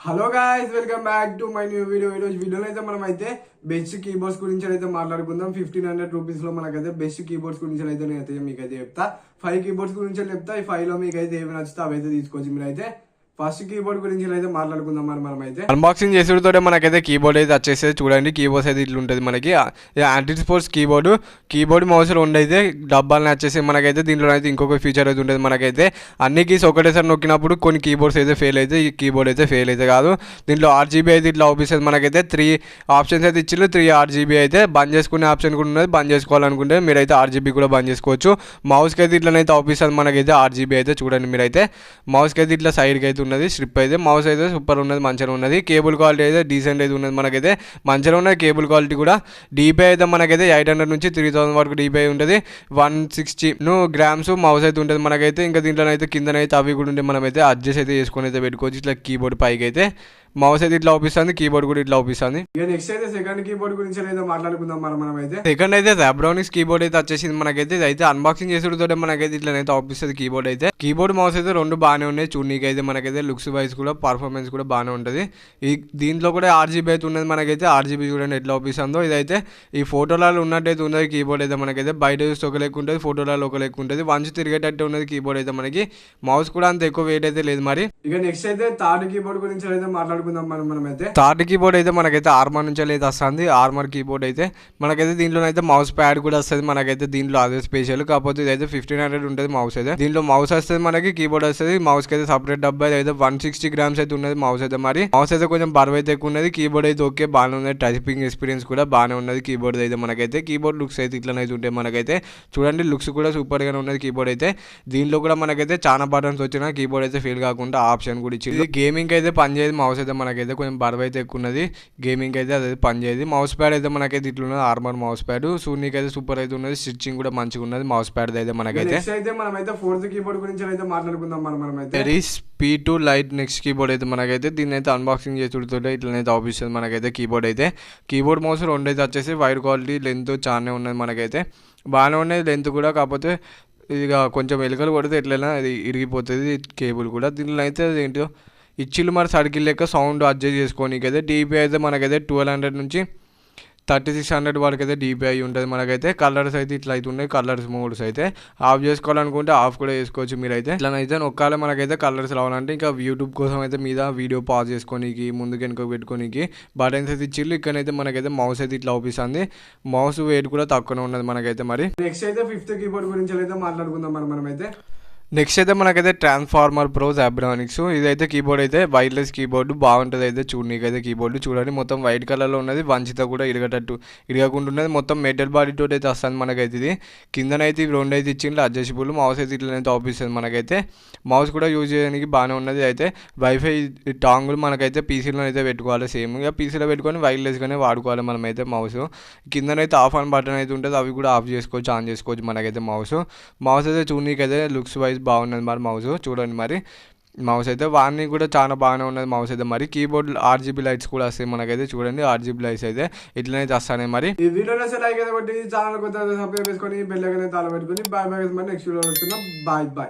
Hello guys, welcome back to my new video. ఈరోజు వీడియోలో అయితే మనం అయితే బెస్ట్ కీబోర్డ్స్ గురించి అయితే మాట్లాడుకుందాం. 1500 రూపీస్ లో మనకైతే బెస్ట్ కీబోర్డ్స్ గురించి అయితే నేనైతే మీకైతే చెప్తా. 5 కీబోర్డ్స్ గురించి చెప్తా. ఈ 5 లో మీకు అయితే ఏమి నచ్చితే అవైతే తీసుకోవచ్చు. మీరైతే ఫస్ట్ కీబోర్డ్ గురించి అయితే మాట్లాడుకుందాం. మనం అయితే అన్బాక్సింగ్ చేసుడుతోటే మనకైతే కీబోర్డ్ అయితే వచ్చేసేది. చూడండి, కీబోర్డ్స్ అయితే ఇట్లా ఉంటుంది. మనకి యాంటీ స్పోర్ట్స్ కీబోర్డ్ మౌస్ రెండు అయితే డబ్బాలని వచ్చేసి మనకైతే దీంట్లో అయితే ఇంకొక ఫీచర్ అయితే ఉంటుంది. మనకైతే అన్ని కీస్ ఒకటేసారి నొక్కినప్పుడు కొన్ని కీబోర్డ్స్ అయితే ఫెయిల్ అయితే, ఈ కీబోర్డ్ అయితే ఫెయిల్ అయితే కాదు. దీంట్లో RGB అయితే ఇట్లా ఆఫీసెస్ మనకైతే 3 ఆప్షన్స్ అయితే ఇచ్చిండ్రు. 3 RGB అయితే బంద్ చేసుకునే ఆప్షన్ కూడా ఉన్నది. బంద్ చేసుకోవాలనుకుంటే మీరైతే RGB కూడా బంద్ చేసుకోవచ్చు. మౌస్కి అయితే ఇట్లనైతే ఆఫీసర్ మనకైతే RGB అయితే చూడండి. మీరైతే మౌస్కి అయితే ఇట్లా సైడ్కి అయితే ఉన్నది స్ట్రిప్ అయితే. మౌస్ అయితే సూపర్ ఉన్నది, మంచిగా ఉన్నది. కేబుల్ క్వాలిటీ అయితే డీసెంట్ అయితే ఉన్నది. మనకైతే మంచిగా ఉన్నది కేబుల్ క్వాలిటీ కూడా. DPI అయితే మనకైతే 800 నుంచి 3000 వరకు DPI ఉంటుంది. 160 గ్రామ్స్ మౌస్ అయితే ఉంటుంది మనకైతే. ఇంకా దీంట్లో అయితే కిందనైతే అవి కూడా ఉంటే మనమైతే అడ్జస్ట్ అయితే చేసుకొని అయితే పెట్టుకోవచ్చు. ఇట్లా కీబోర్డ్ పైకి అయితే మౌస్ అయితే ఇట్లా అవుపిస్తుంది, కీబోర్డ్ కూడా ఇట్లా అవుపిస్తుంది. ఇక నెక్స్ట్ అయితే సెకండ్ కీబోర్డ్ గురించి అయితే మాట్లాడుకుందాం. మనం అయితే సెకండ్ అయితే జాబ్రానిక్స్ కీబోర్డ్ అయితే వచ్చేసింది మనకైతే. ఇది అయితే అన్బాక్సింగ్ చేసుడుతో మనకైతే ఇట్లనైతే అవుపిస్తుంది కీబోర్డ్ అయితే. కీబోర్డ్ మౌస్ అయితే రెండు బాగానే ఉన్నాయి చూడనీకి అయితే. మనకైతే లుక్స్ వైజ్ కూడా పర్ఫార్మెన్స్ కూడా బాగానే ఉంటుంది. దీంట్లో కూడా RGB అయితే ఉన్నది మనకైతే. RGB చూడండి ఎట్లా అవుపిస్తుందో. ఇదైతే ఈ ఫోటోలలో ఉన్నట్టయితే ఉన్నది కీబోర్డ్ అయితే. మనకైతే బయట చూస్తే ఒక లెక్క ఉంటుంది, ఫోటోలలో ఒక లెక్క ఉంటుంది. వంచి తిరిగేటట్టు ఉన్నది కీబోర్డ్ అయితే. మనకి మౌస్ కూడా అంత ఎక్కువ వెయిట్ అయితే లేదు. మరి ఇక నెక్స్ట్ అయితే థర్డ్ కీబోర్డ్ గురించి అయితే మాట్లాడుకుందాం. మనమైతే థర్డ్ కీబోర్డ్ అయితే మనకైతే ఆర్మర్ నుంచి అయితే వస్తుంది. ఆర్మర్ కీబోర్డ్ అయితే మనకైతే దీంట్లో అయితే మౌస్ ప్యాడ్ కూడా వస్తుంది మనకైతే. దీంట్లో అదే స్పెషల్. కాకపోతే ఇదైతే 1500 ఉంటుంది మౌస్ అయితే. దీంట్లో మౌస్ వస్తుంది మనకి, కీబోర్డ్ వస్తుంది. మౌస్ కి అయితే సపరేట్ డబ్బా అయితే 160 గ్రామ్స్ అయితే ఉన్నది మౌస్ అయితే. మరి మౌస్ అయితే కొంచెం బరువు అయితే ఎక్కువ ఉన్నది. కీబోర్డ్ అయితే ఓకే బాగానే ఉన్నది. టైపింగ్ ఎక్స్పీరియన్స్ కూడా బాగానే ఉన్నది కీబోర్డ్ అయితే. మనకైతే కీబోర్డ్ లుక్స్ అయితే ఇట్లనైతే ఉంటాయి మనకైతే. చూడండి, లుక్స్ కూడా సూపర్ గానే ఉన్నది కీబోర్డ్ అయితే. దీంట్లో కూడా మనకైతే చాలా బటన్స్ వచ్చిన కీబోర్డ్ అయితే ఫెయిల్ కాకుండా ఆప్షన్ కూడా ఇచ్చింది. గేమింగ్ అయితే పనిచేయదు మౌస్ అయితే. మనకైతే కొంచెం బరువు అయితే ఎక్కువ ఉన్నది. గేమింగ్ అయితే అదే పనిచేయదు. మౌస్ ప్యాడ్ అయితే మనకైతే ఇట్లా ఉన్నది. ఆర్మర్ మౌస్ ప్యాడ్ సూనీకి అయితే సూపర్ అయితే ఉన్నది. స్టిచ్చింగ్ కూడా మంచిగా ఉన్నది మౌస్ ప్యాడ్ అయితే. మనకైతే మనమైతే ఫోర్త్ కీబోర్డ్ గురించి అయితే మాట్లాడుకుందాం. మనమైతే P2 లైట్ నెక్స్ట్ కీబోర్డ్ అయితే మనకైతే. దీన్ని అయితే అన్బాక్సింగ్ చేసుడుతోటే ఇట్లనైతే ఆఫీస్తుంది మనకైతే కీబోర్డ్ అయితే. కీబోర్డ్ మౌస్ రెండు అయితే వచ్చేసి వైర్ క్వాలిటీ లెంత్ చాలానే ఉన్నది మనకైతే. బాగానే ఉన్నది లెంత్ కూడా. కాకపోతే ఇక కొంచెం ఎలుకలు కొడితే ఎట్లయినా అది ఇరిగిపోతుంది కేబుల్ కూడా. దీనిలో అయితే ఏంటో ఇచ్చిళ్ళు మరి సర్కిల్ లెక్క సౌండ్ అడ్జస్ట్ చేసుకోనికి అయితే. DPI అయితే మనకైతే 1200 నుంచి 3600 వరకు అయితే DPI ఉంటుంది మనకైతే. కలర్స్ అయితే ఇట్లా అయితే ఉన్నాయి. కలర్స్ మోడ్స్ అయితే ఆఫ్ చేసుకోవాలనుకుంటే ఆఫ్ కూడా చేసుకోవచ్చు మీరైతే. ఇట్లనైతే నొక్కాలి మనకైతే కలర్స్ రావాలంటే. ఇంకా యూట్యూబ్ కోసం అయితే మీద వీడియో పాజ్ చేసుకోనికి, ముందుకు వెనుక పెట్టుకోనికి బటన్స్ అయితే ఇచ్చిళ్ళు. ఇక్కడైతే మనకైతే మౌస్ అయితే ఇట్లా అవుపిస్తుంది. మౌస్ వెయిట్ కూడా తక్కువనే ఉన్నది మనకైతే. మరి నెక్స్ట్ అయితే ఫిఫ్త్ కీబోర్డ్ గురించి అయితే మాట్లాడుకుందాం. మనమైతే నెక్స్ట్ అయితే మనకైతే ట్రాన్స్ఫార్మర్ ప్రో జాబ్రానిక్స్. ఇదైతే కీబోర్డ్ అయితే వైర్లెస్ కీబోర్డు బాగుంటుంది అయితే చూడనీకి అయితే. కీబోర్డు చూడండి మొత్తం వైట్ కలర్లో ఉన్నది. వంచిత కూడా ఇరగకుండా ఉన్నది. మొత్తం మెటల్ బాడీ తోటి అయితే వస్తుంది మనకైతే. ఇది కిందనైతే ఇవి రెండు అయితే ఇచ్చిండ్రు అడ్జస్టబుల్. మౌస్ అయితే ఇట్లనైతే ఆఫీస్తుంది మనకైతే. మౌస్ కూడా యూజ్ చేయడానికి బాగానే ఉన్నది అయితే. వైఫై టాంగులు మనకైతే పీసీలో అయితే పెట్టుకోవాలి సేమ్. ఇక పీసీలో పెట్టుకొని వైర్లెస్గానే వాడుకోవాలి మనమైతే మౌస్. కిందనైతే ఆఫ్ ఆన్ బటన్ అయితే ఉంటుంది. అవి కూడా ఆఫ్ చేసుకోవచ్చు, ఆన్ చేసుకోవచ్చు మనకైతే. మౌస్ అయితే చూడనీకి అయితే లుక్స్ వైజ్ బాగున్నది మరి మౌస్ చూడండి. మరి మౌస్ అయితే వాడిని కూడా చాలా బాగానే ఉన్నది మౌస్ అయితే. మరి కీబోర్డ్ RGB లైట్స్ కూడా వస్తాయి మనకైతే. చూడండి RGB లైట్స్ అయితే ఇట్లనైతే వస్తాయి. మరి ఈ వీడియో లైక్ అయితే కొట్టి ఛానల్ కొత్త సబ్స్క్రైబ్ చేసుకొని బెల్ ఐకాన్ అయితే ఆన్ పెట్టుకొని బాయ్ బాయ్. మరి నెక్స్ట్ వీడియో వస్తున్నాం. Bye bye.